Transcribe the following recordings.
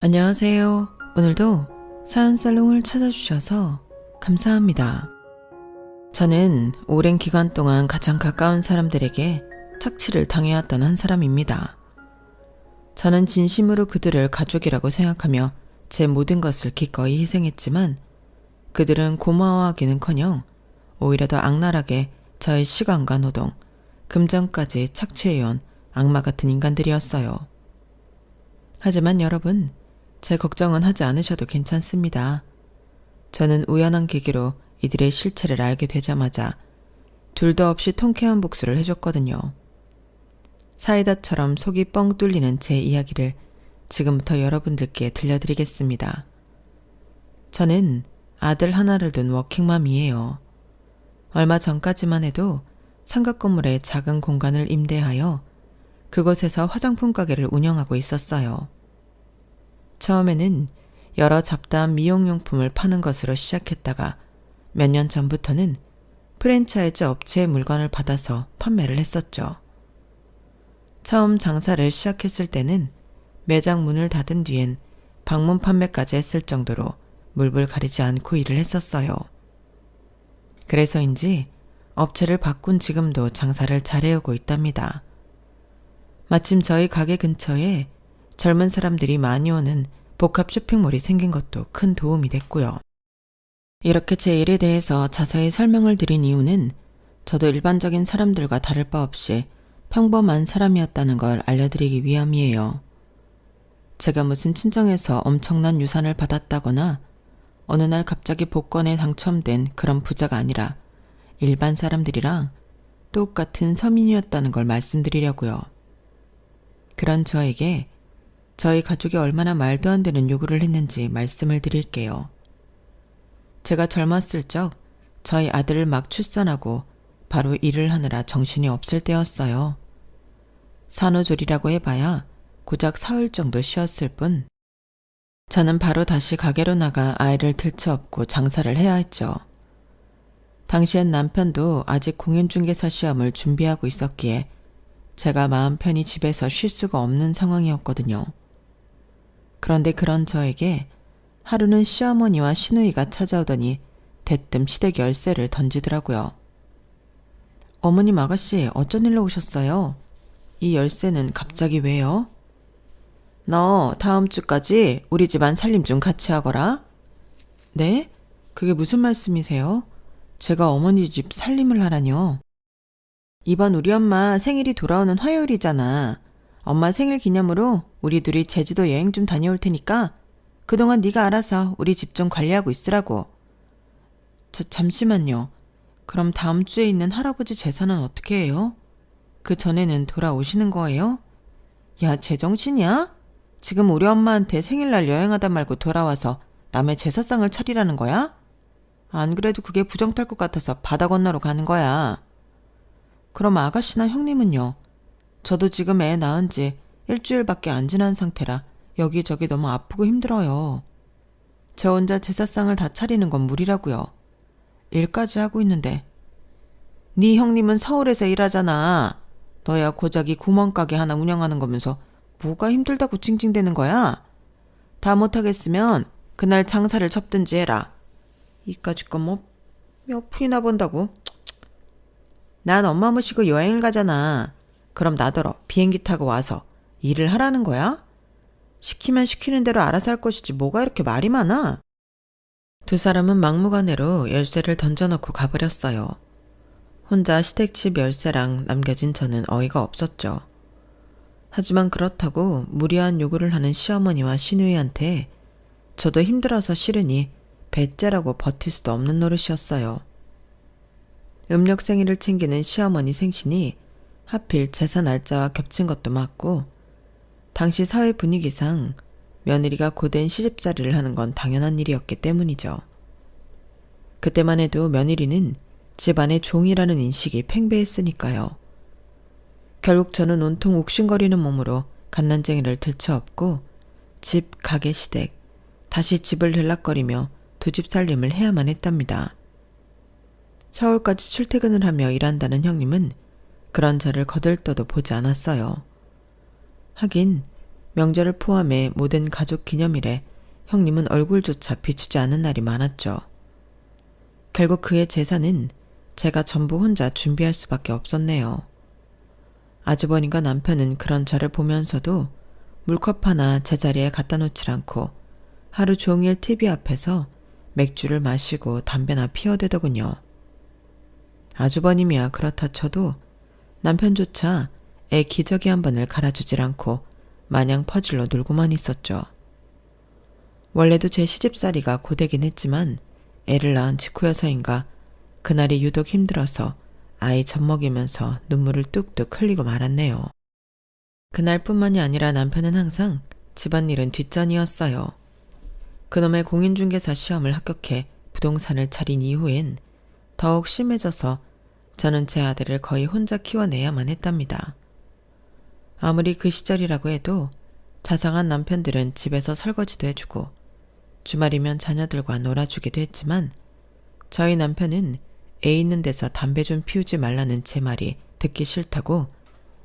안녕하세요. 오늘도 사연살롱을 찾아주셔서 감사합니다. 저는 오랜 기간 동안 가장 가까운 사람들에게 착취를 당해왔던 한 사람입니다. 저는 진심으로 그들을 가족이라고 생각하며 제 모든 것을 기꺼이 희생했지만 그들은 고마워하기는커녕 오히려 더 악랄하게 저의 시간과 노동, 금전까지 착취해온 악마 같은 인간들이었어요. 하지만 여러분, 제 걱정은 하지 않으셔도 괜찮습니다. 저는 우연한 계기로 이들의 실체를 알게 되자마자 둘도 없이 통쾌한 복수를 해줬거든요. 사이다처럼 속이 뻥 뚫리는 제 이야기를 지금부터 여러분들께 들려드리겠습니다. 저는 아들 하나를 둔 워킹맘이에요. 얼마 전까지만 해도 상가 건물에 작은 공간을 임대하여 그곳에서 화장품 가게를 운영하고 있었어요. 처음에는 여러 잡다한 미용용품을 파는 것으로 시작했다가 몇 년 전부터는 프랜차이즈 업체의 물건을 받아서 판매를 했었죠. 처음 장사를 시작했을 때는 매장 문을 닫은 뒤엔 방문 판매까지 했을 정도로 물불 가리지 않고 일을 했었어요. 그래서인지 업체를 바꾼 지금도 장사를 잘해오고 있답니다. 마침 저희 가게 근처에 젊은 사람들이 많이 오는 복합 쇼핑몰이 생긴 것도 큰 도움이 됐고요. 이렇게 제 일에 대해서 자세히 설명을 드린 이유는 저도 일반적인 사람들과 다를 바 없이 평범한 사람이었다는 걸 알려드리기 위함이에요. 제가 무슨 친정에서 엄청난 유산을 받았다거나 어느 날 갑자기 복권에 당첨된 그런 부자가 아니라 일반 사람들이랑 똑같은 서민이었다는 걸 말씀드리려고요. 그런 저에게 저희 가족이 얼마나 말도 안 되는 요구를 했는지 말씀을 드릴게요. 제가 젊었을 적 저희 아들을 막 출산하고 바로 일을 하느라 정신이 없을 때였어요. 산후조리라고 해봐야 고작 사흘 정도 쉬었을 뿐 저는 바로 다시 가게로 나가 아이를 들쳐업고 장사를 해야 했죠. 당시엔 남편도 아직 공인중개사 시험을 준비하고 있었기에 제가 마음 편히 집에서 쉴 수가 없는 상황이었거든요. 그런데 그런 저에게 하루는 시어머니와 시누이가 찾아오더니 대뜸 시댁 열쇠를 던지더라고요. 어머님 아가씨 어쩐 일로 오셨어요? 이 열쇠는 갑자기 왜요? 너 다음 주까지 우리 집안 살림 좀 같이 하거라. 네? 그게 무슨 말씀이세요? 제가 어머니 집 살림을 하라뇨. 이번 우리 엄마 생일이 돌아오는 화요일이잖아. 엄마 생일 기념으로 우리 둘이 제주도 여행 좀 다녀올 테니까 그동안 네가 알아서 우리 집 좀 관리하고 있으라고. 잠시만요. 그럼 다음 주에 있는 할아버지 제사는 어떻게 해요? 그 전에는 돌아오시는 거예요? 야, 제정신이야? 지금 우리 엄마한테 생일날 여행하다 말고 돌아와서 남의 제사상을 차리라는 거야? 안 그래도 그게 부정 탈 것 같아서 바다 건너러 가는 거야. 그럼 아가씨나 형님은요? 저도 지금 애 낳은 지 일주일밖에 안 지난 상태라 여기저기 너무 아프고 힘들어요. 저 혼자 제사상을 다 차리는 건 무리라고요. 일까지 하고 있는데. 네 형님은 서울에서 일하잖아. 너야 고작이 구멍가게 하나 운영하는 거면서 뭐가 힘들다고 찡찡대는 거야? 다 못하겠으면 그날 장사를 접든지 해라. 이까짓 건 뭐 몇 푼이나 번다고. 난 엄마 모시고 여행을 가잖아. 그럼 나더러 비행기 타고 와서 일을 하라는 거야? 시키면 시키는 대로 알아서 할 것이지 뭐가 이렇게 말이 많아? 두 사람은 막무가내로 열쇠를 던져놓고 가버렸어요. 혼자 시댁집 열쇠랑 남겨진 저는 어이가 없었죠. 하지만 그렇다고 무리한 요구를 하는 시어머니와 시누이한테 저도 힘들어서 싫으니 배째라고 버틸 수도 없는 노릇이었어요. 음력 생일을 챙기는 시어머니 생신이 하필 제사 날짜와 겹친 것도 맞고 당시 사회 분위기상 며느리가 고된 시집살이를 하는 건 당연한 일이었기 때문이죠. 그때만 해도 며느리는 집안의 종이라는 인식이 팽배했으니까요. 결국 저는 온통 욱신거리는 몸으로 갓난쟁이를 들쳐업고 집, 가게, 시댁, 다시 집을 들락거리며 두 집 살림을 해야만 했답니다. 서울까지 출퇴근을 하며 일한다는 형님은 그런 저를 거들떠도 보지 않았어요. 하긴 명절을 포함해 모든 가족 기념일에 형님은 얼굴조차 비추지 않은 날이 많았죠. 결국 그의 제사는 제가 전부 혼자 준비할 수밖에 없었네요. 아주버님과 남편은 그런 저를 보면서도 물컵 하나 제자리에 갖다 놓질 않고 하루 종일 TV 앞에서 맥주를 마시고 담배나 피워대더군요. 아주버님이야 그렇다 쳐도 남편조차 애 기저귀 한 번을 갈아주질 않고 마냥 퍼질러 놀고만 있었죠. 원래도 제 시집살이가 고되긴 했지만 애를 낳은 직후여서인가 그날이 유독 힘들어서 아이 젖먹이면서 눈물을 뚝뚝 흘리고 말았네요. 그날뿐만이 아니라 남편은 항상 집안일은 뒷전이었어요. 그놈의 공인중개사 시험을 합격해 부동산을 차린 이후엔 더욱 심해져서 저는 제 아들을 거의 혼자 키워내야만 했답니다. 아무리 그 시절이라고 해도 자상한 남편들은 집에서 설거지도 해주고 주말이면 자녀들과 놀아주기도 했지만 저희 남편은 애 있는 데서 담배 좀 피우지 말라는 제 말이 듣기 싫다고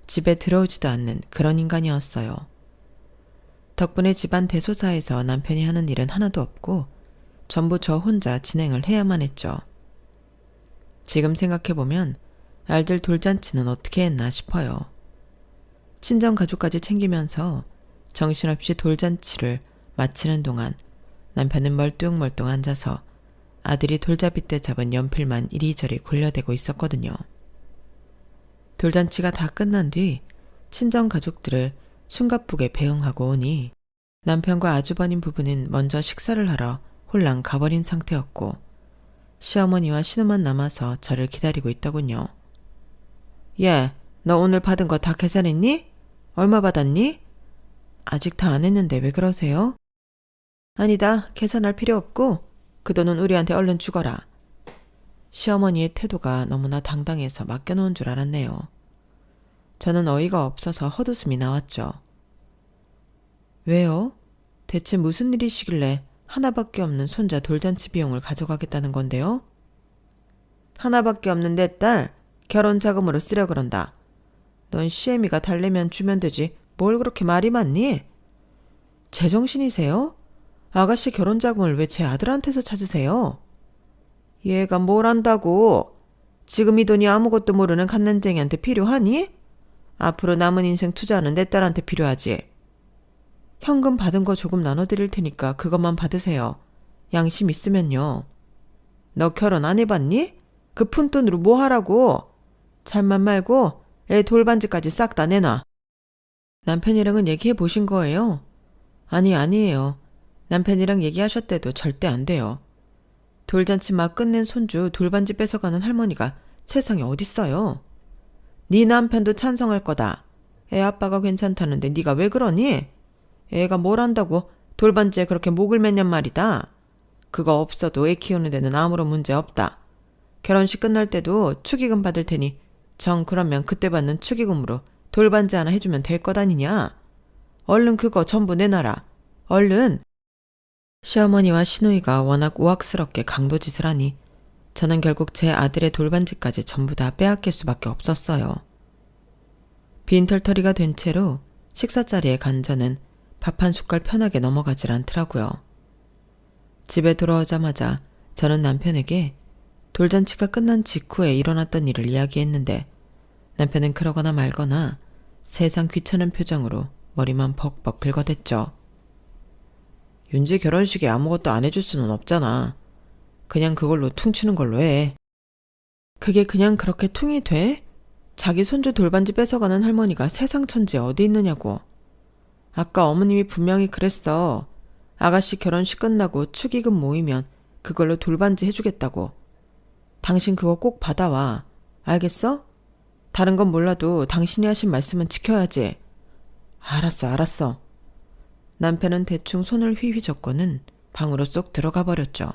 집에 들어오지도 않는 그런 인간이었어요. 덕분에 집안 대소사에서 남편이 하는 일은 하나도 없고 전부 저 혼자 진행을 해야만 했죠. 지금 생각해보면 알들 돌잔치는 어떻게 했나 싶어요. 친정 가족까지 챙기면서 정신없이 돌잔치를 마치는 동안 남편은 멀뚱멀뚱 앉아서 아들이 돌잡이 때 잡은 연필만 이리저리 굴려대고 있었거든요. 돌잔치가 다 끝난 뒤 친정 가족들을 숨가쁘게 배웅하고 오니 남편과 아주버님 부부는 먼저 식사를 하러 홀랑 가버린 상태였고 시어머니와 신우만 남아서 저를 기다리고 있더군요. 예, 너 오늘 받은 거 다 계산했니? 얼마 받았니? 아직 다 안 했는데 왜 그러세요? 아니다, 계산할 필요 없고 그 돈은 우리한테 얼른 주거라. 시어머니의 태도가 너무나 당당해서 맡겨놓은 줄 알았네요. 저는 어이가 없어서 헛웃음이 나왔죠. 왜요? 대체 무슨 일이시길래 하나밖에 없는 손자 돌잔치 비용을 가져가겠다는 건데요? 하나밖에 없는 내 딸 결혼 자금으로 쓰려 그런다. 넌 시애미가 달래면 주면 되지 뭘 그렇게 말이 많니? 제정신이세요? 아가씨 결혼 자금을 왜 제 아들한테서 찾으세요? 얘가 뭘 안다고? 지금 이 돈이 아무것도 모르는 갓난쟁이한테 필요하니? 앞으로 남은 인생 투자하는 내 딸한테 필요하지. 현금 받은 거 조금 나눠드릴 테니까 그것만 받으세요. 양심 있으면요. 너 결혼 안 해봤니? 그 푼돈으로 뭐 하라고? 잘만 말고 애 돌반지까지 싹 다 내놔. 남편이랑은 얘기해 보신 거예요? 아니에요. 남편이랑 얘기하셨대도 절대 안 돼요. 돌잔치 막 끝낸 손주 돌반지 뺏어가는 할머니가 세상에 어딨어요. 네 남편도 찬성할 거다. 애 아빠가 괜찮다는데 네가 왜 그러니? 애가 뭘 안다고 돌반지에 그렇게 목을 맸냔 말이다. 그거 없어도 애 키우는 데는 아무런 문제 없다. 결혼식 끝날 때도 축의금 받을 테니 정 그러면 그때 받는 축의금으로 돌반지 하나 해주면 될 것 아니냐. 얼른 그거 전부 내놔라. 얼른. 시어머니와 시누이가 워낙 우악스럽게 강도짓을 하니 저는 결국 제 아들의 돌반지까지 전부 다 빼앗길 수밖에 없었어요. 빈털터리가 된 채로 식사자리에 간 저는 밥 한 숟갈 편하게 넘어가질 않더라고요. 집에 돌아오자마자 저는 남편에게 돌잔치가 끝난 직후에 일어났던 일을 이야기했는데 남편은 그러거나 말거나 세상 귀찮은 표정으로 머리만 벅벅 긁어댔죠. 윤지 결혼식에 아무것도 안 해줄 수는 없잖아. 그냥 그걸로 퉁치는 걸로 해. 그게 그냥 그렇게 퉁이 돼? 자기 손주 돌반지 뺏어가는 할머니가 세상 천지에 어디 있느냐고. 아까 어머님이 분명히 그랬어. 아가씨 결혼식 끝나고 축의금 모이면 그걸로 돌반지 해주겠다고. 당신 그거 꼭 받아와. 알겠어? 다른 건 몰라도 당신이 하신 말씀은 지켜야지. 알았어. 남편은 대충 손을 휘휘젓고는 방으로 쏙 들어가 버렸죠.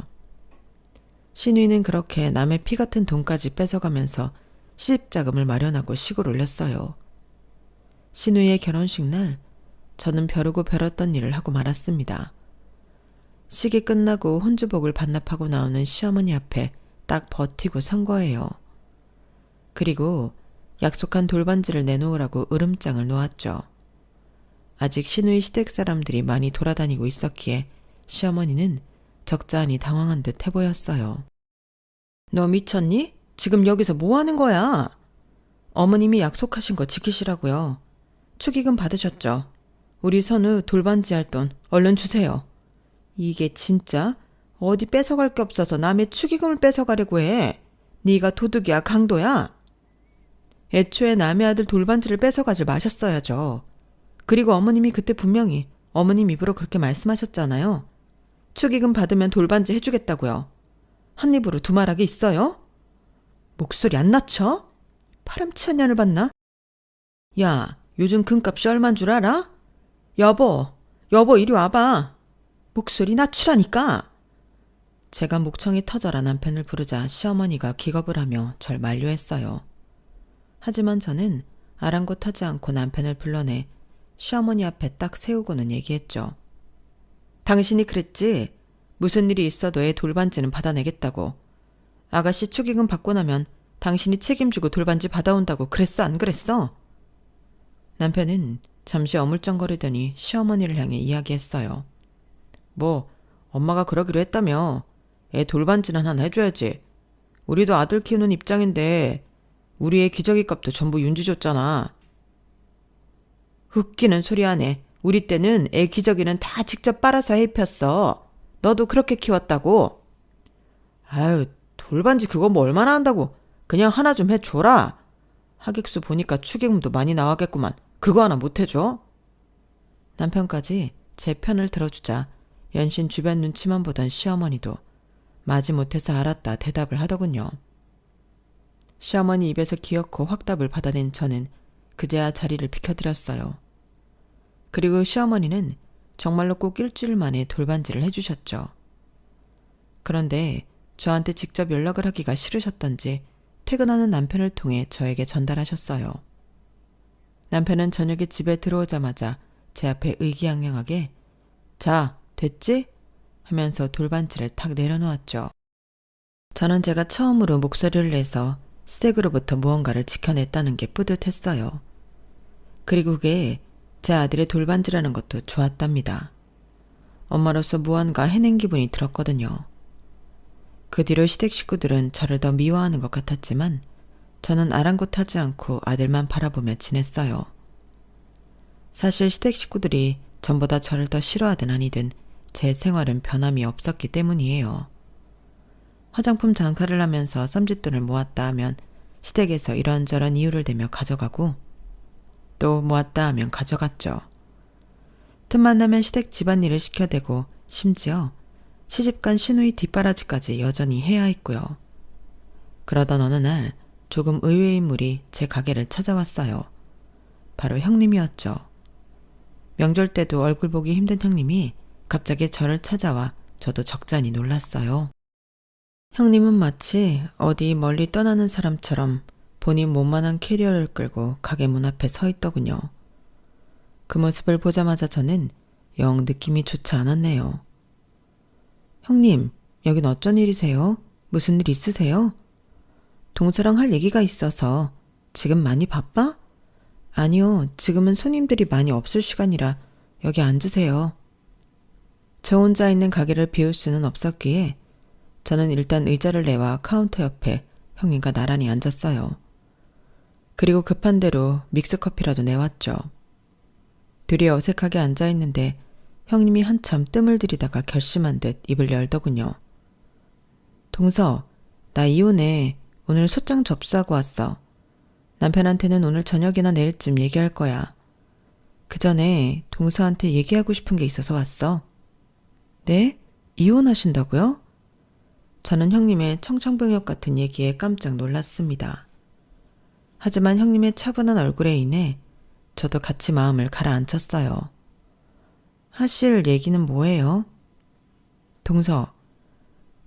신우이는 그렇게 남의 피 같은 돈까지 뺏어가면서 시집자금을 마련하고 식을 올렸어요. 신우이의 결혼식 날 저는 벼르고 벼렀던 일을 하고 말았습니다. 식이 끝나고 혼주복을 반납하고 나오는 시어머니 앞에 딱 버티고 선 거예요. 그리고 약속한 돌반지를 내놓으라고 으름장을 놓았죠. 아직 시누이 시댁 사람들이 많이 돌아다니고 있었기에 시어머니는 적잖이 당황한 듯 해보였어요. 너 미쳤니? 지금 여기서 뭐 하는 거야? 어머님이 약속하신 거 지키시라고요. 축의금 받으셨죠? 우리 선우 돌반지 할 돈 얼른 주세요. 이게 진짜 어디 뺏어갈 게 없어서 남의 축의금을 뺏어가려고 해. 네가 도둑이야 강도야? 애초에 남의 아들 돌반지를 뺏어가지 마셨어야죠. 그리고 어머님이 그때 분명히 어머님 입으로 그렇게 말씀하셨잖아요. 축의금 받으면 돌반지 해주겠다고요. 한 입으로 두 말하기 있어요? 목소리 안 낮춰? 파렴치한 년을 봤나? 야, 요즘 금값이 얼만 줄 알아? 여보 이리 와봐. 목소리 낮추라니까. 제가 목청이 터져라 남편을 부르자 시어머니가 기겁을 하며 절 만류했어요. 하지만 저는 아랑곳하지 않고 남편을 불러내 시어머니 앞에 딱 세우고는 얘기했죠. 당신이 그랬지? 무슨 일이 있어도 애 돌반지는 받아내겠다고. 아가씨 축의금 받고 나면 당신이 책임지고 돌반지 받아온다고 그랬어 안 그랬어? 남편은 잠시 어물쩡거리더니 시어머니를 향해 이야기했어요. 뭐 엄마가 그러기로 했다며. 애 돌반지는 하나 해줘야지. 우리도 아들 키우는 입장인데 우리 애 기저귀 값도 전부 윤지 줬잖아. 웃기는 소리 하네. 우리 때는 애 기저귀는 다 직접 빨아서 해 입혔어. 너도 그렇게 키웠다고? 아유, 돌반지 그거 뭐 얼마나 한다고. 그냥 하나 좀 해줘라. 하객수 보니까 축의금도 많이 나가겠구만. 그거 하나 못 해줘? 남편까지 제 편을 들어주자 연신 주변 눈치만 보던 시어머니도 마지못해서 알았다 대답을 하더군요. 시어머니 입에서 기어코 확답을 받아낸 저는 그제야 자리를 비켜드렸어요. 그리고 시어머니는 정말로 꼭 일주일 만에 돌반지를 해주셨죠. 그런데 저한테 직접 연락을 하기가 싫으셨던지 퇴근하는 남편을 통해 저에게 전달하셨어요. 남편은 저녁에 집에 들어오자마자 제 앞에 의기양양하게 자, 됐지? 하면서 돌반지를 탁 내려놓았죠. 저는 제가 처음으로 목소리를 내서 시댁으로부터 무언가를 지켜냈다는 게 뿌듯했어요. 그리고 그게 제 아들의 돌반지라는 것도 좋았답니다. 엄마로서 무언가 해낸 기분이 들었거든요. 그 뒤로 시댁 식구들은 저를 더 미워하는 것 같았지만 저는 아랑곳하지 않고 아들만 바라보며 지냈어요. 사실 시댁 식구들이 전보다 저를 더 싫어하든 아니든 제 생활은 변함이 없었기 때문이에요. 화장품 장사를 하면서 쌈짓돈을 모았다 하면 시댁에서 이런저런 이유를 대며 가져가고 또 모았다 하면 가져갔죠. 틈만 나면 시댁 집안일을 시켜대고 심지어 시집간 시누이 뒷바라지까지 여전히 해야 했고요. 그러던 어느 날 조금 의외의 인물이 제 가게를 찾아왔어요. 바로 형님이었죠. 명절 때도 얼굴 보기 힘든 형님이 갑자기 저를 찾아와 저도 적잖이 놀랐어요. 형님은 마치 어디 멀리 떠나는 사람처럼 본인 몸만한 캐리어를 끌고 가게 문 앞에 서 있더군요. 그 모습을 보자마자 저는 영 느낌이 좋지 않았네요. 형님, 여긴 어쩐 일이세요? 무슨 일 있으세요? 동서랑 할 얘기가 있어서. 지금 많이 바빠? 아니요, 지금은 손님들이 많이 없을 시간이라 여기 앉으세요. 저 혼자 있는 가게를 비울 수는 없었기에 저는 일단 의자를 내와 카운터 옆에 형님과 나란히 앉았어요. 그리고 급한 대로 믹스커피라도 내왔죠. 둘이 어색하게 앉아있는데 형님이 한참 뜸을 들이다가 결심한 듯 입을 열더군요. 동서, 나 이혼해. 오늘 소장 접수하고 왔어. 남편한테는 오늘 저녁이나 내일쯤 얘기할 거야. 그 전에 동서한테 얘기하고 싶은 게 있어서 왔어. 네? 이혼하신다고요? 저는 형님의 청천벽력 같은 얘기에 깜짝 놀랐습니다. 하지만 형님의 차분한 얼굴에 인해 저도 같이 마음을 가라앉혔어요. 하실 얘기는 뭐예요?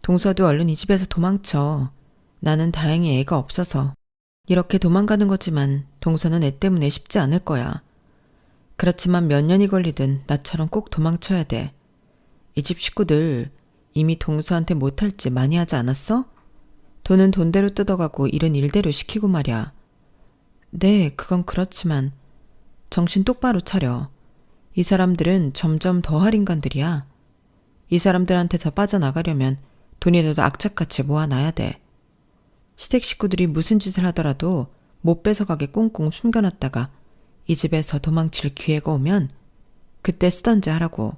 동서도 얼른 이 집에서 도망쳐. 나는 다행히 애가 없어서. 이렇게 도망가는 거지만 동서는 애 때문에 쉽지 않을 거야. 그렇지만 몇 년이 걸리든 나처럼 꼭 도망쳐야 돼. 이 집 식구들 이미 동서한테 못할 짓 많이 하지 않았어? 돈은 돈대로 뜯어가고 일은 일대로 시키고 말이야. 네, 그건 그렇지만 정신 똑바로 차려. 이 사람들은 점점 더할 인간들이야. 이 사람들한테서 빠져나가려면 돈이라도 악착같이 모아놔야 돼. 시댁 식구들이 무슨 짓을 하더라도 못 뺏어가게 꽁꽁 숨겨놨다가 이 집에서 도망칠 기회가 오면 그때 쓰던지 하라고.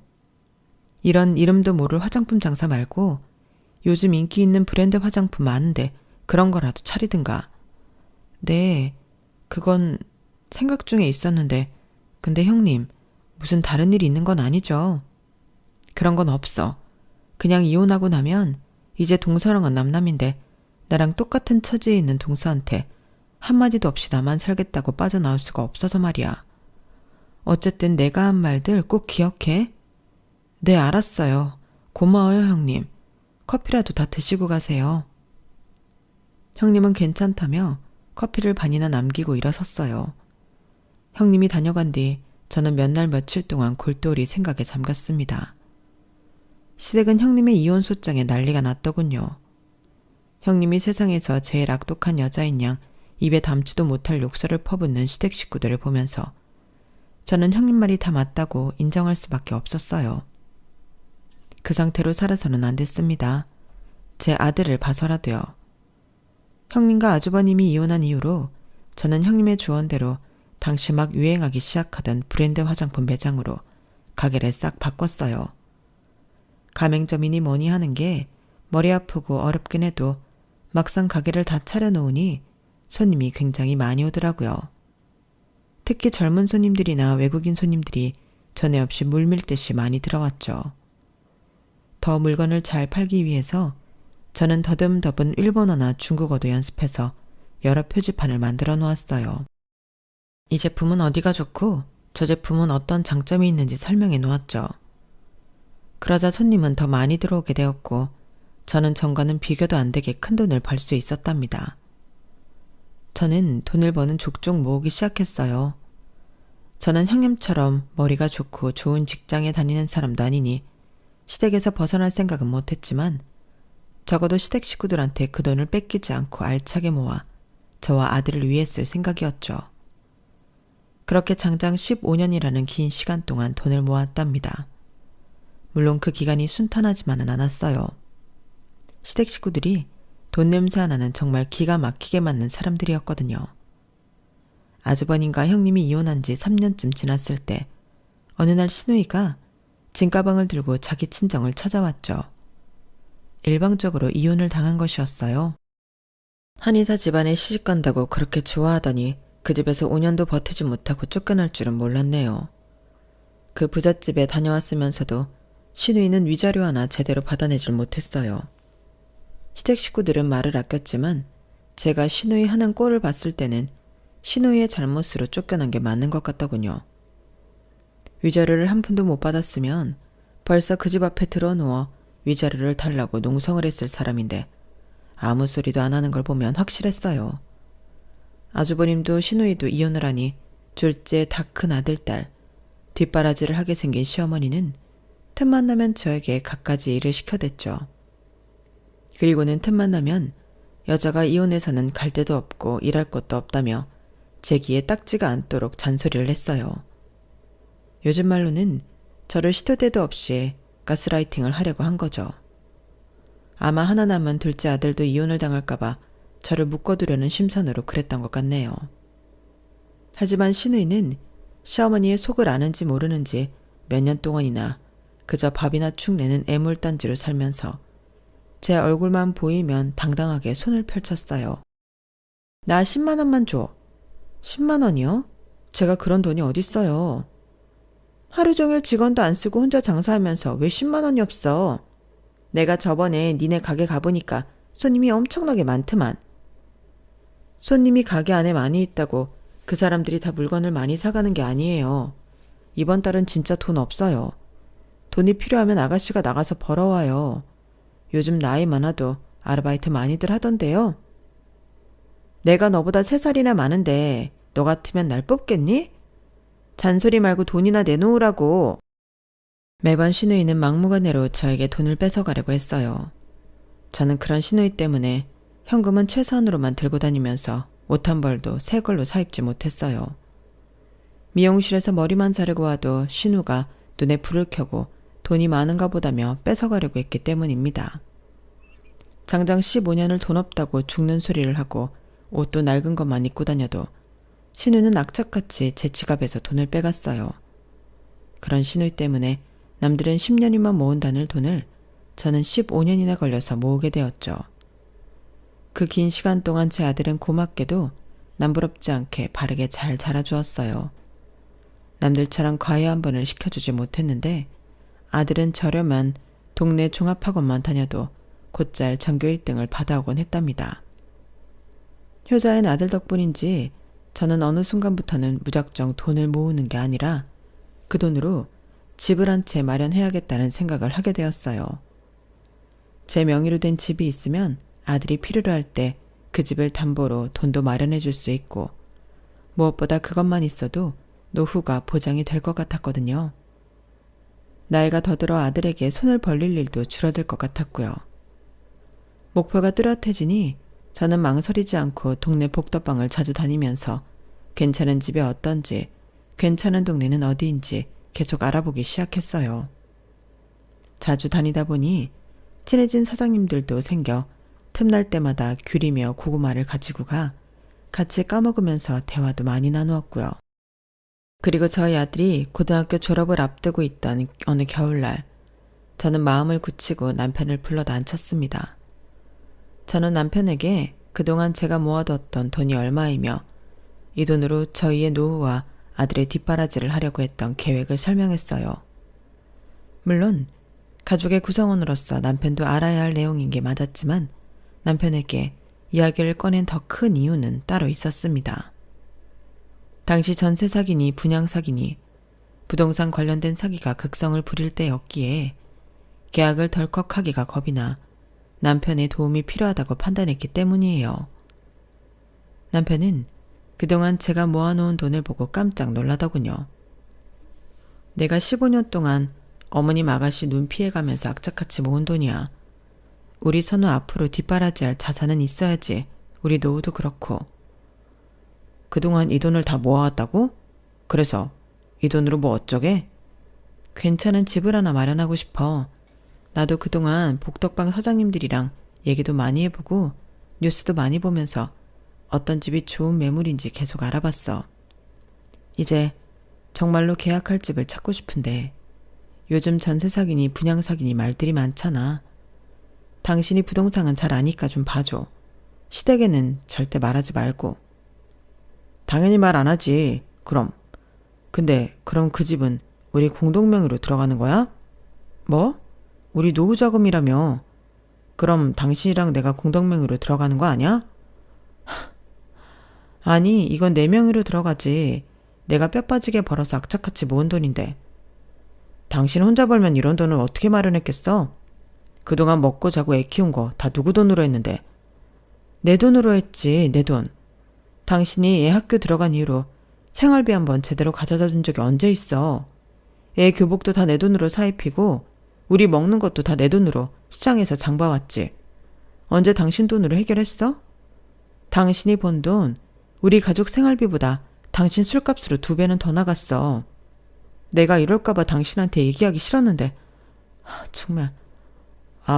이런 이름도 모를 화장품 장사 말고 요즘 인기 있는 브랜드 화장품 많은데 그런 거라도 차리든가. 네, 그건 생각 중에 있었는데 근데 형님, 무슨 다른 일이 있는 건 아니죠? 그런 건 없어. 그냥 이혼하고 나면 이제 동서랑은 남남인데 나랑 똑같은 처지에 있는 동서한테 한마디도 없이 나만 살겠다고 빠져나올 수가 없어서 말이야. 어쨌든 내가 한 말들 꼭 기억해. 네, 알았어요. 고마워요, 형님. 커피라도 다 드시고 가세요. 형님은 괜찮다며 커피를 반이나 남기고 일어섰어요. 형님이 다녀간 뒤 저는 몇 날 며칠 동안 골똘히 생각에 잠겼습니다. 시댁은 형님의 이혼 소장에 난리가 났더군요. 형님이 세상에서 제일 악독한 여자인 양 입에 담지도 못할 욕설을 퍼붓는 시댁 식구들을 보면서 저는 형님 말이 다 맞다고 인정할 수밖에 없었어요. 그 상태로 살아서는 안 됐습니다. 제 아들을 봐서라도요. 형님과 아주버님이 이혼한 이후로 저는 형님의 조언대로 당시 막 유행하기 시작하던 브랜드 화장품 매장으로 가게를 싹 바꿨어요. 가맹점이니 뭐니 하는 게 머리 아프고 어렵긴 해도 막상 가게를 다 차려놓으니 손님이 굉장히 많이 오더라고요. 특히 젊은 손님들이나 외국인 손님들이 전에 없이 물밀듯이 많이 들어왔죠. 더 물건을 잘 팔기 위해서 저는 더듬더듬 일본어나 중국어도 연습해서 여러 표지판을 만들어 놓았어요. 이 제품은 어디가 좋고 저 제품은 어떤 장점이 있는지 설명해 놓았죠. 그러자 손님은 더 많이 들어오게 되었고 저는 전과는 비교도 안 되게 큰 돈을 벌 수 있었답니다. 저는 돈을 버는 족족 모으기 시작했어요. 저는 형님처럼 머리가 좋고 좋은 직장에 다니는 사람도 아니니 시댁에서 벗어날 생각은 못했지만 적어도 시댁 식구들한테 그 돈을 뺏기지 않고 알차게 모아 저와 아들을 위해 쓸 생각이었죠. 그렇게 장장 15년이라는 긴 시간 동안 돈을 모았답니다. 물론 그 기간이 순탄하지만은 않았어요. 시댁 식구들이 돈 냄새 하나는 정말 기가 막히게 맞는 사람들이었거든요. 아주버님과 형님이 이혼한 지 3년쯤 지났을 때 어느 날 시누이가 짐가방을 들고 자기 친정을 찾아왔죠. 일방적으로 이혼을 당한 것이었어요. 한의사 집안에 시집간다고 그렇게 좋아하더니 그 집에서 5년도 버티지 못하고 쫓겨날 줄은 몰랐네요. 그 부잣집에 다녀왔으면서도 시누이는 위자료 하나 제대로 받아내질 못했어요. 시댁 식구들은 말을 아꼈지만 제가 시누이 하는 꼴을 봤을 때는 시누이의 잘못으로 쫓겨난 게 맞는 것 같더군요. 위자료를 한 푼도 못 받았으면 벌써 그 집 앞에 들어누워 위자료를 달라고 농성을 했을 사람인데 아무 소리도 안 하는 걸 보면 확실했어요. 아주버님도 시누이도 이혼을 하니 둘째 다 큰 아들, 딸, 뒷바라지를 하게 생긴 시어머니는 틈만 나면 저에게 갖가지 일을 시켜댔죠. 그리고는 틈만 나면 여자가 이혼해서는 갈 데도 없고 일할 곳도 없다며 제 귀에 딱지가 않도록 잔소리를 했어요. 요즘 말로는 저를 시도 때도 없이 가스라이팅을 하려고 한 거죠. 아마 하나 남은 둘째 아들도 이혼을 당할까봐 저를 묶어두려는 심산으로 그랬던 것 같네요. 하지만 시누이는 시어머니의 속을 아는지 모르는지 몇 년 동안이나 그저 밥이나 축 내는 애물단지로 살면서 제 얼굴만 보이면 당당하게 손을 펼쳤어요. 나 10만 원만 줘. 10만 원이요? 제가 그런 돈이 어딨어요. 하루 종일 직원도 안 쓰고 혼자 장사하면서 왜 10만 원이 없어? 내가 저번에 니네 가게 가보니까 손님이 엄청나게 많더만. 손님이 가게 안에 많이 있다고 그 사람들이 다 물건을 많이 사가는 게 아니에요. 이번 달은 진짜 돈 없어요. 돈이 필요하면 아가씨가 나가서 벌어와요. 요즘 나이 많아도 아르바이트 많이들 하던데요. 내가 너보다 3살이나 많은데 너 같으면 날 뽑겠니? 잔소리 말고 돈이나 내놓으라고. 매번 시누이는 막무가내로 저에게 돈을 뺏어가려고 했어요. 저는 그런 시누이 때문에 현금은 최소한으로만 들고 다니면서 옷 한 벌도 새 걸로 사입지 못했어요. 미용실에서 머리만 자르고 와도 신우가 눈에 불을 켜고 돈이 많은가 보다며 뺏어가려고 했기 때문입니다. 장장 15년을 돈 없다고 죽는 소리를 하고 옷도 낡은 것만 입고 다녀도 신우는 악착같이 제 지갑에서 돈을 빼갔어요. 그런 신우 때문에 남들은 10년이면 모은다는 돈을 저는 15년이나 걸려서 모으게 되었죠. 그 긴 시간 동안 제 아들은 고맙게도 남부럽지 않게 바르게 잘 자라주었어요. 남들처럼 과외 한 번을 시켜주지 못했는데 아들은 저렴한 동네 종합학원만 다녀도 곧잘 전교 1등을 받아오곤 했답니다. 효자인 아들 덕분인지 저는 어느 순간부터는 무작정 돈을 모으는 게 아니라 그 돈으로 집을 한 채 마련해야겠다는 생각을 하게 되었어요. 제 명의로 된 집이 있으면 아들이 필요로 할 때 그 집을 담보로 돈도 마련해 줄 수 있고 무엇보다 그것만 있어도 노후가 보장이 될 것 같았거든요. 나이가 더 들어 아들에게 손을 벌릴 일도 줄어들 것 같았고요. 목표가 뚜렷해지니 저는 망설이지 않고 동네 복덕방을 자주 다니면서 괜찮은 집이 어떤지, 괜찮은 동네는 어디인지 계속 알아보기 시작했어요. 자주 다니다 보니 친해진 사장님들도 생겨 틈날 때마다 귤이며 고구마를 가지고 가 같이 까먹으면서 대화도 많이 나누었고요. 그리고 저희 아들이 고등학교 졸업을 앞두고 있던 어느 겨울날 저는 마음을 굳히고 남편을 불러다 앉혔습니다. 저는 남편에게 그동안 제가 모아뒀던 돈이 얼마이며 이 돈으로 저희의 노후와 아들의 뒷바라지를 하려고 했던 계획을 설명했어요. 물론 가족의 구성원으로서 남편도 알아야 할 내용인 게 맞았지만 남편에게 이야기를 꺼낸 더 큰 이유는 따로 있었습니다. 당시 전세 사기니 분양 사기니 부동산 관련된 사기가 극성을 부릴 때였기에 계약을 덜컥 하기가 겁이 나 남편의 도움이 필요하다고 판단했기 때문이에요. 남편은 그동안 제가 모아놓은 돈을 보고 깜짝 놀라더군요. 내가 15년 동안 어머님 아가씨 눈 피해가면서 악착같이 모은 돈이야. 우리 선우 앞으로 뒷바라지할 자산은 있어야지. 우리 노후도 그렇고. 그동안 이 돈을 다 모아왔다고? 그래서 이 돈으로 뭐 어쩌게? 괜찮은 집을 하나 마련하고 싶어. 나도 그동안 복덕방 사장님들이랑 얘기도 많이 해보고 뉴스도 많이 보면서 어떤 집이 좋은 매물인지 계속 알아봤어. 이제 정말로 계약할 집을 찾고 싶은데 요즘 전세 사기니 분양 사기니 말들이 많잖아. 당신이 부동산은 잘 아니까 좀 봐줘. 시댁에는 절대 말하지 말고. 당연히 말 안 하지. 그럼. 근데 그럼 그 집은 우리 공동명의로 들어가는 거야? 뭐? 우리 노후 자금이라며. 그럼 당신이랑 내가 공동명의로 들어가는 거 아니야? 아니, 이건 내 명의로 들어가지. 내가 뼈 빠지게 벌어서 악착같이 모은 돈인데. 당신 혼자 벌면 이런 돈을 어떻게 마련했겠어? 그동안 먹고 자고 애 키운 거 다 누구 돈으로 했는데. 내 돈으로 했지, 내 돈. 당신이 애 학교 들어간 이후로 생활비 한번 제대로 가져다 준 적이 언제 있어. 애 교복도 다 내 돈으로 사 입히고 우리 먹는 것도 다 내 돈으로 시장에서 장 봐왔지. 언제 당신 돈으로 해결했어? 당신이 번 돈 우리 가족 생활비보다 당신 술값으로 2배는 더 나갔어. 내가 이럴까봐 당신한테 얘기하기 싫었는데. 정말.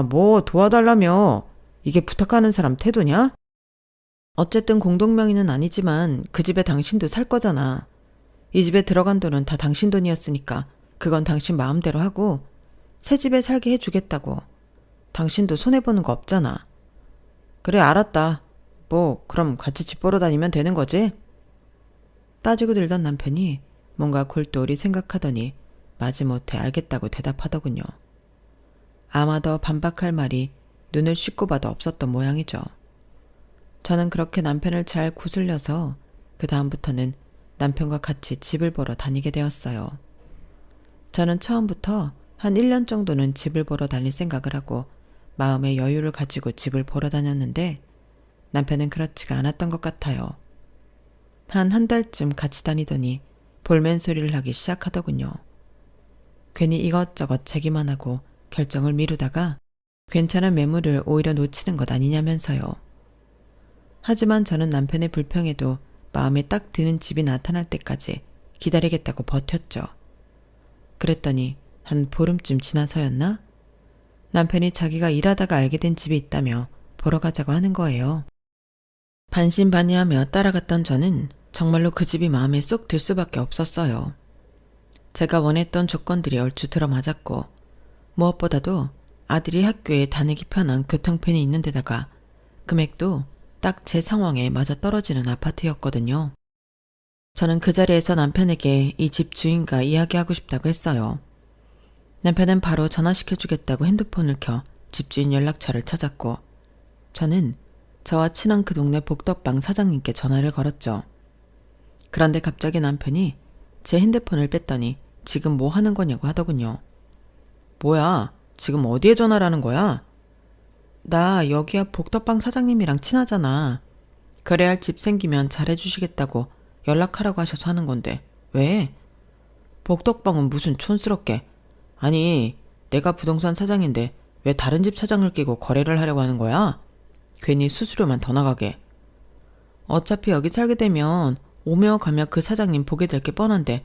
뭐 도와달라며. 이게 부탁하는 사람 태도냐? 어쨌든 공동명의는 아니지만 그 집에 당신도 살 거잖아. 이 집에 들어간 돈은 다 당신 돈이었으니까 그건 당신 마음대로 하고 새 집에 살게 해주겠다고. 당신도 손해보는 거 없잖아. 그래, 알았다. 뭐 그럼 같이 집 보러 다니면 되는 거지? 따지고 들던 남편이 뭔가 골똘히 생각하더니 마지못해 알겠다고 대답하더군요. 아마도 반박할 말이 눈을 씻고 봐도 없었던 모양이죠. 저는 그렇게 남편을 잘 구슬려서 그 다음부터는 남편과 같이 집을 보러 다니게 되었어요. 저는 처음부터 한 1년 정도는 집을 보러 다닐 생각을 하고 마음의 여유를 가지고 집을 보러 다녔는데 남편은 그렇지가 않았던 것 같아요. 한 달쯤 같이 다니더니 볼멘 소리를 하기 시작하더군요. 괜히 이것저것 제기만 하고 결정을 미루다가 괜찮은 매물을 오히려 놓치는 것 아니냐면서요. 하지만 저는 남편의 불평에도 마음에 딱 드는 집이 나타날 때까지 기다리겠다고 버텼죠. 그랬더니 한 보름쯤 지나서였나? 남편이 자기가 일하다가 알게 된 집이 있다며 보러 가자고 하는 거예요. 반신반의하며 따라갔던 저는 정말로 그 집이 마음에 쏙 들 수밖에 없었어요. 제가 원했던 조건들이 얼추 들어맞았고 무엇보다도 아들이 학교에 다니기 편한 교통편이 있는 데다가 금액도 딱 제 상황에 맞아떨어지는 아파트였거든요. 저는 그 자리에서 남편에게 이 집 주인과 이야기하고 싶다고 했어요. 남편은 바로 전화시켜주겠다고 핸드폰을 켜 집주인 연락처를 찾았고 저는 저와 친한 그 동네 복덕방 사장님께 전화를 걸었죠. 그런데 갑자기 남편이 제 핸드폰을 뺐더니 지금 뭐 하는 거냐고 하더군요. 뭐야? 지금 어디에 전화를 하는 거야? 나 여기야 복덕방 사장님이랑 친하잖아. 그래야 할 집 생기면 잘해주시겠다고 연락하라고 하셔서 하는 건데 왜? 복덕방은 무슨 촌스럽게. 아니 내가 부동산 사장인데 왜 다른 집 사장을 끼고 거래를 하려고 하는 거야? 괜히 수수료만 더 나가게. 어차피 여기 살게 되면 오며 가며 그 사장님 보게 될 게 뻔한데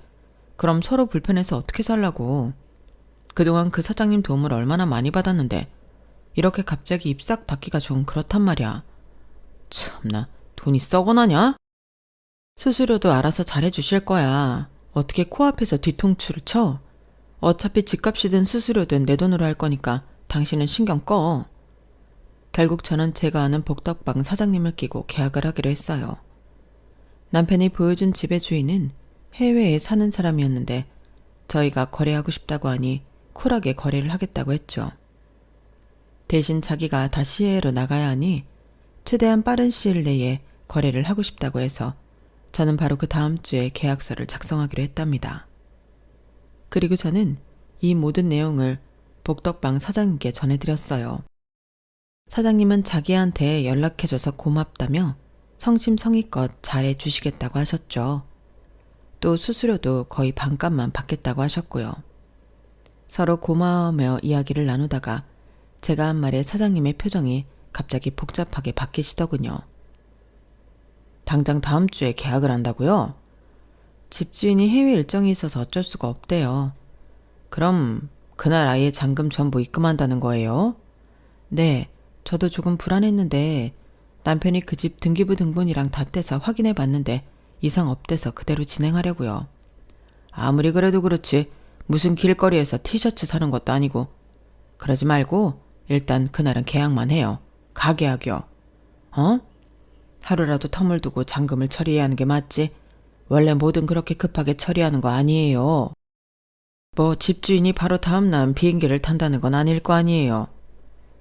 그럼 서로 불편해서 어떻게 살라고. 그동안 그 사장님 도움을 얼마나 많이 받았는데 이렇게 갑자기 입 싹 닫기가 좀 그렇단 말이야. 참나 돈이 썩어나냐? 수수료도 알아서 잘해주실 거야. 어떻게 코앞에서 뒤통수를 쳐? 어차피 집값이든 수수료든 내 돈으로 할 거니까 당신은 신경 꺼. 결국 저는 제가 아는 복덕방 사장님을 끼고 계약을 하기로 했어요. 남편이 보여준 집의 주인은 해외에 사는 사람이었는데 저희가 거래하고 싶다고 하니 쿨하게 거래를 하겠다고 했죠. 대신 자기가 다시 해외로 나가야 하니 최대한 빠른 시일 내에 거래를 하고 싶다고 해서 저는 바로 그 다음 주에 계약서를 작성하기로 했답니다. 그리고 저는 이 모든 내용을 복덕방 사장님께 전해드렸어요. 사장님은 자기한테 연락해줘서 고맙다며 성심성의껏 잘해주시겠다고 하셨죠. 또 수수료도 거의 반값만 받겠다고 하셨고요. 서로 고마워하며 이야기를 나누다가 제가 한 말에 사장님의 표정이 갑자기 복잡하게 바뀌시더군요. 당장 다음 주에 계약을 한다고요? 집주인이 해외 일정이 있어서 어쩔 수가 없대요. 그럼 그날 아예 잔금 전부 입금한다는 거예요? 네, 저도 조금 불안했는데 남편이 그 집 등기부 등본이랑 다 떼서 확인해 봤는데 이상 없대서 그대로 진행하려고요. 아무리 그래도 그렇지 무슨 길거리에서 티셔츠 사는 것도 아니고. 그러지 말고 일단 그날은 계약만 해요. 가계약이요. 어? 하루라도 텀을 두고 잔금을 처리해야 하는 게 맞지. 원래 뭐든 그렇게 급하게 처리하는 거 아니에요. 뭐 집주인이 바로 다음날 비행기를 탄다는 건 아닐 거 아니에요.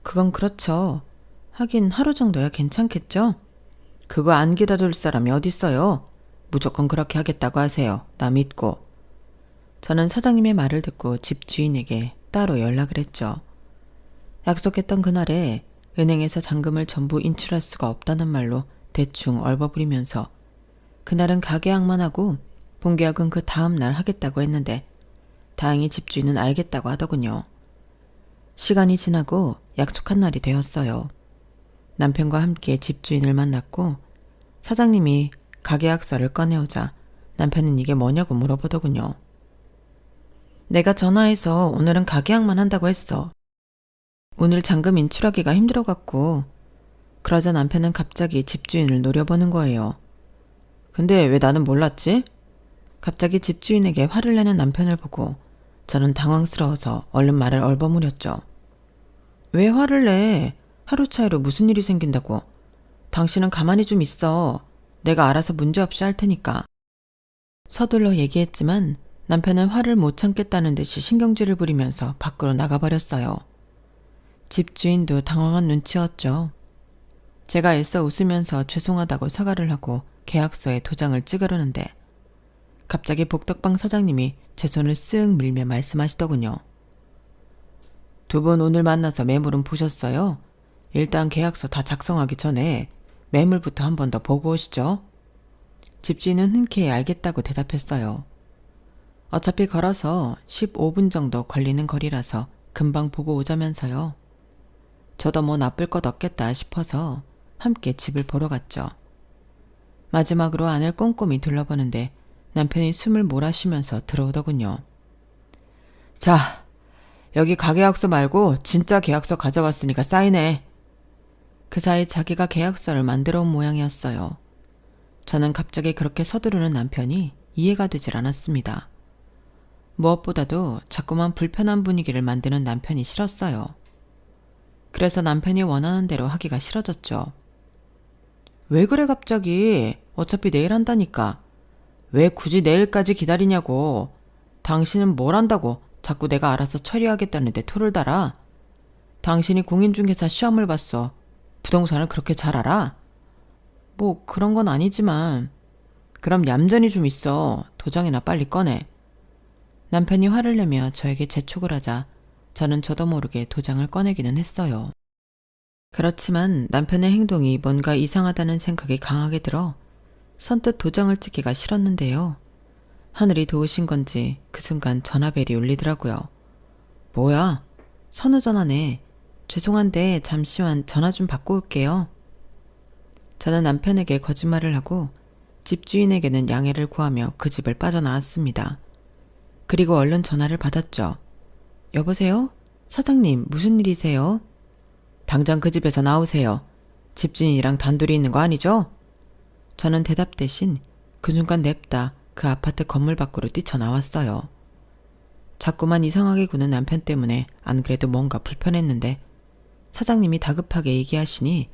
그건 그렇죠. 하긴 하루 정도야 괜찮겠죠? 그거 안 기다릴 사람이 어딨어요. 무조건 그렇게 하겠다고 하세요. 나 믿고. 저는 사장님의 말을 듣고 집주인에게 따로 연락을 했죠. 약속했던 그날에 은행에서 잔금을 전부 인출할 수가 없다는 말로 대충 얼버무리면서 그날은 가계약만 하고 본계약은 그 다음날 하겠다고 했는데 다행히 집주인은 알겠다고 하더군요. 시간이 지나고 약속한 날이 되었어요. 남편과 함께 집주인을 만났고 사장님이 가계약서를 꺼내오자 남편은 이게 뭐냐고 물어보더군요. 내가 전화해서 오늘은 가계약만 한다고 했어. 오늘 잔금 인출하기가 힘들어갖고. 그러자 남편은 갑자기 집주인을 노려보는 거예요. 근데 왜 나는 몰랐지? 갑자기 집주인에게 화를 내는 남편을 보고 저는 당황스러워서 얼른 말을 얼버무렸죠. 왜 화를 내? 하루 차이로 무슨 일이 생긴다고. 당신은 가만히 좀 있어. 내가 알아서 문제없이 할 테니까. 서둘러 얘기했지만 남편은 화를 못 참겠다는 듯이 신경질을 부리면서 밖으로 나가버렸어요. 집주인도 당황한 눈치였죠. 제가 애써 웃으면서 죄송하다고 사과를 하고 계약서에 도장을 찍으려는데 갑자기 복덕방 사장님이 제 손을 쓱 밀며 말씀하시더군요. 두 분 오늘 만나서 매물은 보셨어요? 일단 계약서 다 작성하기 전에 매물부터 한 번 더 보고 오시죠. 집주인은 흔쾌히 알겠다고 대답했어요. 어차피 걸어서 15분 정도 걸리는 거리라서 금방 보고 오자면서요. 저도 뭐 나쁠 것 없겠다 싶어서 함께 집을 보러 갔죠. 마지막으로 안을 꼼꼼히 둘러보는데 남편이 숨을 몰아쉬면서 들어오더군요. 자, 여기 가계약서 말고 진짜 계약서 가져왔으니까 사인해. 그 사이 자기가 계약서를 만들어 온 모양이었어요. 저는 갑자기 그렇게 서두르는 남편이 이해가 되질 않았습니다. 무엇보다도 자꾸만 불편한 분위기를 만드는 남편이 싫었어요. 그래서 남편이 원하는 대로 하기가 싫어졌죠. 왜 그래 갑자기? 어차피 내일 한다니까. 왜 굳이 내일까지 기다리냐고. 당신은 뭘 한다고 자꾸 내가 알아서 처리하겠다는데 토를 달아. 당신이 공인중개사 시험을 봤어. 부동산을 그렇게 잘 알아? 뭐 그런 건 아니지만. 그럼 얌전히 좀 있어. 도장이나 빨리 꺼내. 남편이 화를 내며 저에게 재촉을 하자 저는 저도 모르게 도장을 꺼내기는 했어요. 그렇지만 남편의 행동이 뭔가 이상하다는 생각이 강하게 들어 선뜻 도장을 찍기가 싫었는데요. 하늘이 도우신 건지 그 순간 전화벨이 울리더라고요. 뭐야? 선우 전화네. 죄송한데 잠시만 전화 좀 받고 올게요. 저는 남편에게 거짓말을 하고 집주인에게는 양해를 구하며 그 집을 빠져나왔습니다. 그리고 얼른 전화를 받았죠. 여보세요? 사장님, 무슨 일이세요? 당장 그 집에서 나오세요. 집주인이랑 단둘이 있는 거 아니죠? 저는 대답 대신 그 순간 냅다 그 아파트 건물 밖으로 뛰쳐나왔어요. 자꾸만 이상하게 구는 남편 때문에 안 그래도 뭔가 불편했는데 사장님이 다급하게 얘기하시니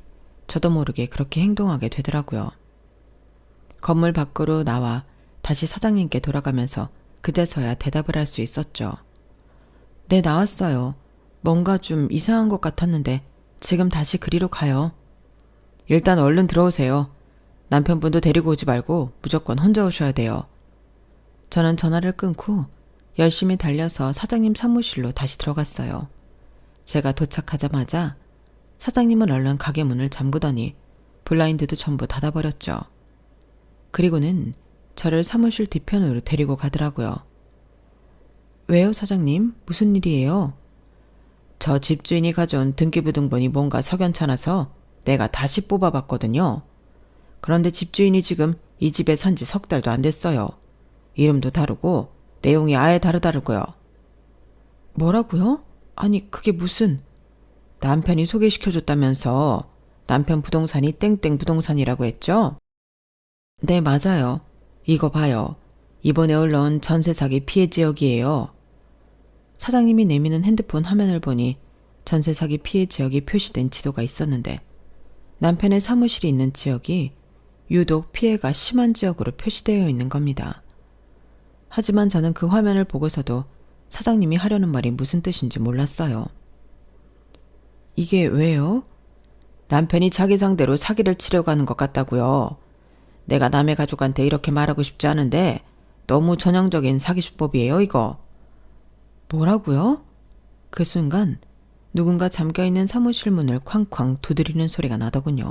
저도 모르게 그렇게 행동하게 되더라고요. 건물 밖으로 나와 다시 사장님께 돌아가면서 그제서야 대답을 할 수 있었죠. 네, 나왔어요. 뭔가 좀 이상한 것 같았는데 지금 다시 그리로 가요. 일단 얼른 들어오세요. 남편분도 데리고 오지 말고 무조건 혼자 오셔야 돼요. 저는 전화를 끊고 열심히 달려서 사장님 사무실로 다시 들어갔어요. 제가 도착하자마자 사장님은 얼른 가게 문을 잠그더니 블라인드도 전부 닫아버렸죠. 그리고는 저를 사무실 뒤편으로 데리고 가더라고요. 왜요, 사장님? 무슨 일이에요? 저 집주인이 가져온 등기부등본이 뭔가 석연찮아서 내가 다시 뽑아봤거든요. 그런데 집주인이 지금 이 집에 산 지 석 달도 안 됐어요. 이름도 다르고 내용이 아예 다르다고요. 뭐라고요? 아니 그게 무슨... 남편이 소개시켜줬다면서. 남편 부동산이 땡땡 부동산이라고 했죠? 네, 맞아요. 이거 봐요. 이번에 올라온 전세 사기 피해 지역이에요. 사장님이 내미는 핸드폰 화면을 보니 전세 사기 피해 지역이 표시된 지도가 있었는데 남편의 사무실이 있는 지역이 유독 피해가 심한 지역으로 표시되어 있는 겁니다. 하지만 저는 그 화면을 보고서도 사장님이 하려는 말이 무슨 뜻인지 몰랐어요. 이게 왜요? 남편이 자기 상대로 사기를 치려고 하는 것 같다고요. 내가 남의 가족한테 이렇게 말하고 싶지 않은데 너무 전형적인 사기 수법이에요, 이거. 뭐라고요? 그 순간 누군가 잠겨있는 사무실 문을 쾅쾅 두드리는 소리가 나더군요.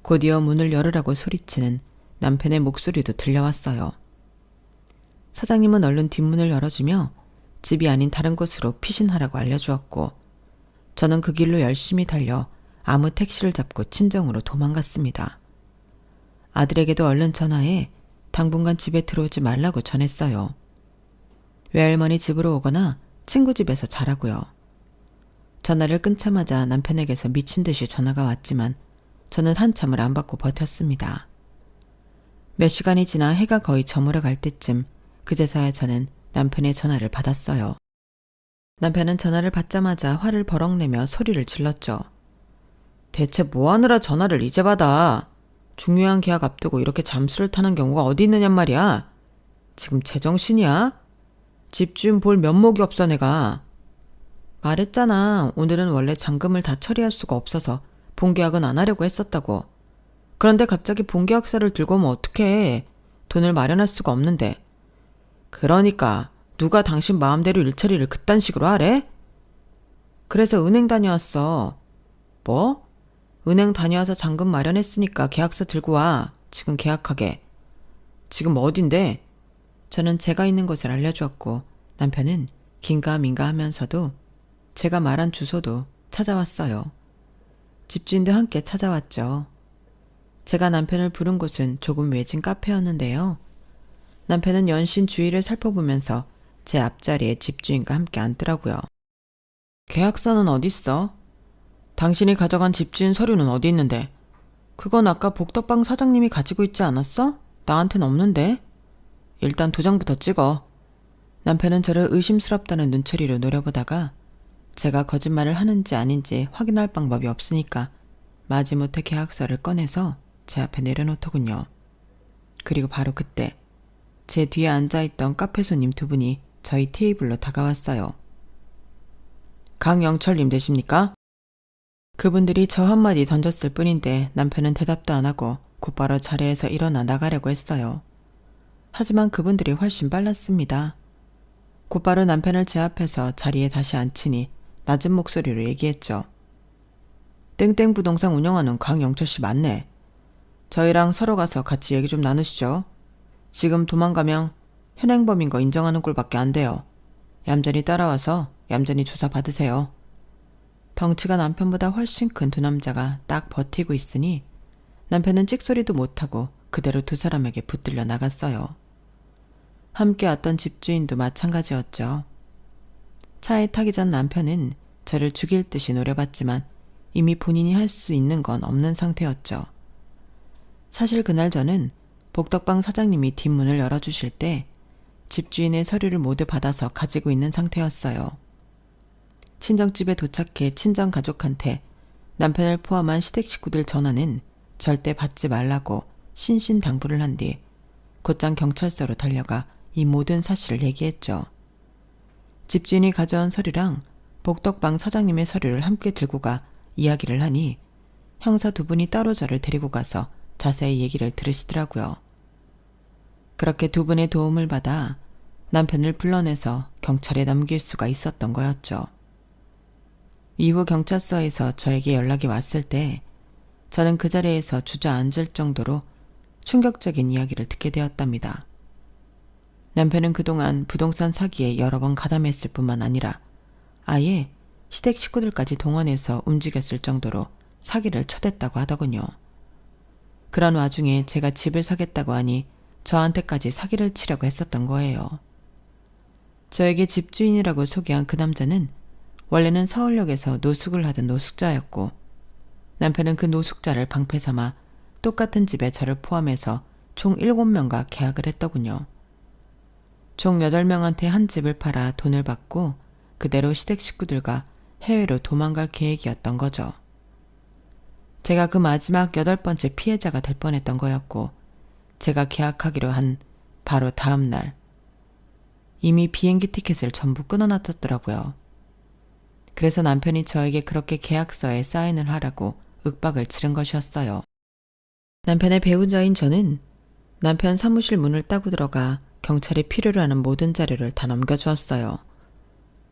곧이어 문을 열으라고 소리치는 남편의 목소리도 들려왔어요. 사장님은 얼른 뒷문을 열어주며 집이 아닌 다른 곳으로 피신하라고 알려주었고 저는 그 길로 열심히 달려 아무 택시를 잡고 친정으로 도망갔습니다. 아들에게도 얼른 전화해 당분간 집에 들어오지 말라고 전했어요. 외할머니 집으로 오거나 친구 집에서 자라고요. 전화를 끊자마자 남편에게서 미친 듯이 전화가 왔지만 저는 한참을 안 받고 버텼습니다. 몇 시간이 지나 해가 거의 저물어 갈 때쯤 그제서야 저는 남편의 전화를 받았어요. 남편은 전화를 받자마자 화를 버럭 내며 소리를 질렀죠. 대체 뭐하느라 전화를 이제 받아? 중요한 계약 앞두고 이렇게 잠수를 타는 경우가 어디 있느냔 말이야. 지금 제정신이야? 집주인 볼 면목이 없어 내가. 말했잖아. 오늘은 원래 잔금을 다 처리할 수가 없어서 본계약은 안 하려고 했었다고. 그런데 갑자기 본계약서를 들고 오면 어떡해. 돈을 마련할 수가 없는데. 그러니까 누가 당신 마음대로 일처리를 그딴 식으로 하래? 그래서 은행 다녀왔어. 뭐? 은행 다녀와서 잔금 마련했으니까 계약서 들고 와. 지금 계약하게. 지금 어딘데? 저는 제가 있는 곳을 알려주었고 남편은 긴가민가 하면서도 제가 말한 주소도 찾아왔어요. 집주인도 함께 찾아왔죠. 제가 남편을 부른 곳은 조금 외진 카페였는데요. 남편은 연신 주위를 살펴보면서 제 앞자리에 집주인과 함께 앉더라고요. 계약서는 어딨어? 당신이 가져간 집주인 서류는 어디 있는데? 그건 아까 복덕방 사장님이 가지고 있지 않았어? 나한텐 없는데? 일단 도장부터 찍어. 남편은 저를 의심스럽다는 눈초리로 노려보다가 제가 거짓말을 하는지 아닌지 확인할 방법이 없으니까 마지못해 계약서를 꺼내서 제 앞에 내려놓더군요. 그리고 바로 그때 제 뒤에 앉아있던 카페 손님 두 분이 저희 테이블로 다가왔어요. 강영철님 되십니까? 그분들이 저 한마디 던졌을 뿐인데 남편은 대답도 안 하고 곧바로 자리에서 일어나 나가려고 했어요. 하지만 그분들이 훨씬 빨랐습니다. 곧바로 남편을 제 앞에서 자리에 다시 앉히니 낮은 목소리로 얘기했죠. 땡땡 부동산 운영하는 강영철 씨 맞네. 저희랑 서로 가서 같이 얘기 좀 나누시죠. 지금 도망가면 현행범인 거 인정하는 꼴밖에 안 돼요. 얌전히 따라와서 얌전히 조사 받으세요. 덩치가 남편보다 훨씬 큰 두 남자가 딱 버티고 있으니 남편은 찍소리도 못하고 그대로 두 사람에게 붙들려 나갔어요. 함께 왔던 집주인도 마찬가지였죠. 차에 타기 전 남편은 저를 죽일 듯이 노려봤지만 이미 본인이 할 수 있는 건 없는 상태였죠. 사실 그날 저는 복덕방 사장님이 뒷문을 열어주실 때 집주인의 서류를 모두 받아서 가지고 있는 상태였어요. 친정집에 도착해 친정 가족한테 남편을 포함한 시댁 식구들 전화는 절대 받지 말라고 신신당부를 한 뒤 곧장 경찰서로 달려가 이 모든 사실을 얘기했죠. 집주인이 가져온 서류랑 복덕방 사장님의 서류를 함께 들고 가 이야기를 하니 형사 두 분이 따로 저를 데리고 가서 자세히 얘기를 들으시더라고요. 그렇게 두 분의 도움을 받아 남편을 불러내서 경찰에 넘길 수가 있었던 거였죠. 이후 경찰서에서 저에게 연락이 왔을 때 저는 그 자리에서 주저앉을 정도로 충격적인 이야기를 듣게 되었답니다. 남편은 그동안 부동산 사기에 여러 번 가담했을 뿐만 아니라 아예 시댁 식구들까지 동원해서 움직였을 정도로 사기를 쳐댔다고 하더군요. 그런 와중에 제가 집을 사겠다고 하니 저한테까지 사기를 치려고 했었던 거예요. 저에게 집주인이라고 소개한 그 남자는 원래는 서울역에서 노숙을 하던 노숙자였고 남편은 그 노숙자를 방패 삼아 똑같은 집에 저를 포함해서 총 7명과 계약을 했더군요. 총 8명한테 한 집을 팔아 돈을 받고 그대로 시댁 식구들과 해외로 도망갈 계획이었던 거죠. 제가 그 마지막 8번째 피해자가 될 뻔했던 거였고 제가 계약하기로 한 바로 다음 날 이미 비행기 티켓을 전부 끊어놨었더라고요. 그래서 남편이 저에게 그렇게 계약서에 사인을 하라고 윽박을 치른 것이었어요. 남편의 배우자인 저는 남편 사무실 문을 따고 들어가 경찰이 필요로 하는 모든 자료를 다 넘겨주었어요.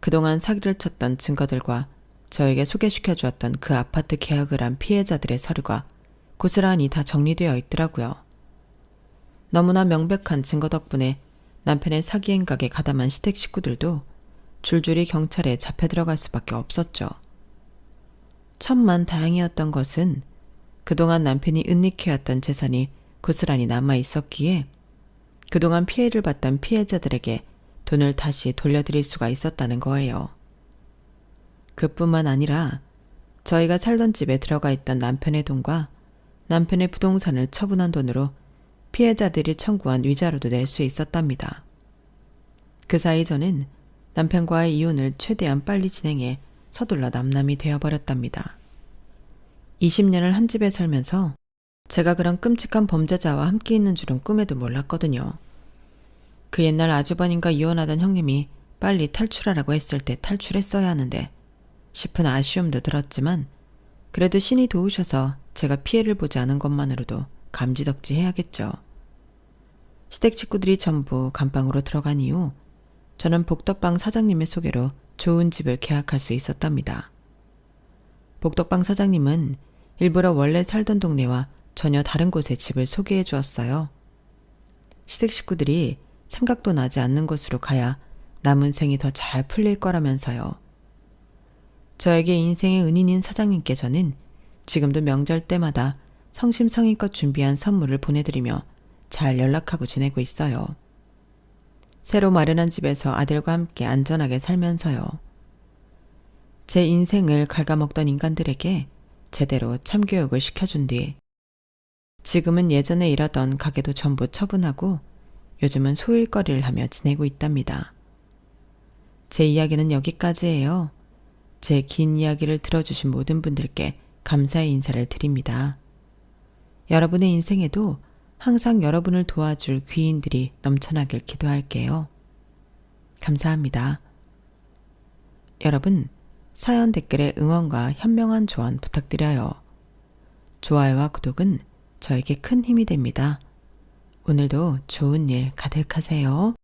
그동안 사기를 쳤던 증거들과 저에게 소개시켜 주었던 그 아파트 계약을 한 피해자들의 서류가 고스란히 다 정리되어 있더라고요. 너무나 명백한 증거 덕분에 남편의 사기 행각에 가담한 시댁 식구들도 줄줄이 경찰에 잡혀 들어갈 수밖에 없었죠. 천만 다행이었던 것은 그동안 남편이 은닉해왔던 재산이 고스란히 남아 있었기에 그동안 피해를 봤던 피해자들에게 돈을 다시 돌려드릴 수가 있었다는 거예요. 그뿐만 아니라 저희가 살던 집에 들어가 있던 남편의 돈과 남편의 부동산을 처분한 돈으로 피해자들이 청구한 위자료도 낼 수 있었답니다. 그 사이 저는 남편과의 이혼을 최대한 빨리 진행해 서둘러 남남이 되어버렸답니다. 20년을 한 집에 살면서 제가 그런 끔찍한 범죄자와 함께 있는 줄은 꿈에도 몰랐거든요. 그 옛날 아주버님과 이혼하던 형님이 빨리 탈출하라고 했을 때 탈출했어야 하는데 싶은 아쉬움도 들었지만 그래도 신이 도우셔서 제가 피해를 보지 않은 것만으로도 감지덕지 해야겠죠. 시댁 식구들이 전부 감방으로 들어간 이후 저는 복덕방 사장님의 소개로 좋은 집을 계약할 수 있었답니다. 복덕방 사장님은 일부러 원래 살던 동네와 전혀 다른 곳에 집을 소개해 주었어요. 시댁 식구들이 생각도 나지 않는 곳으로 가야 남은 생이 더 잘 풀릴 거라면서요. 저에게 인생의 은인인 사장님께 저는 지금도 명절 때마다 성심성의껏 준비한 선물을 보내드리며 잘 연락하고 지내고 있어요. 새로 마련한 집에서 아들과 함께 안전하게 살면서요. 제 인생을 갉아먹던 인간들에게 제대로 참교육을 시켜준 뒤 지금은 예전에 일하던 가게도 전부 처분하고 요즘은 소일거리를 하며 지내고 있답니다. 제 이야기는 여기까지예요. 제 긴 이야기를 들어주신 모든 분들께 감사의 인사를 드립니다. 여러분의 인생에도 항상 여러분을 도와줄 귀인들이 넘쳐나길 기도할게요. 감사합니다. 여러분, 사연 댓글에 응원과 현명한 조언 부탁드려요. 좋아요와 구독은 저에게 큰 힘이 됩니다. 오늘도 좋은 일 가득하세요.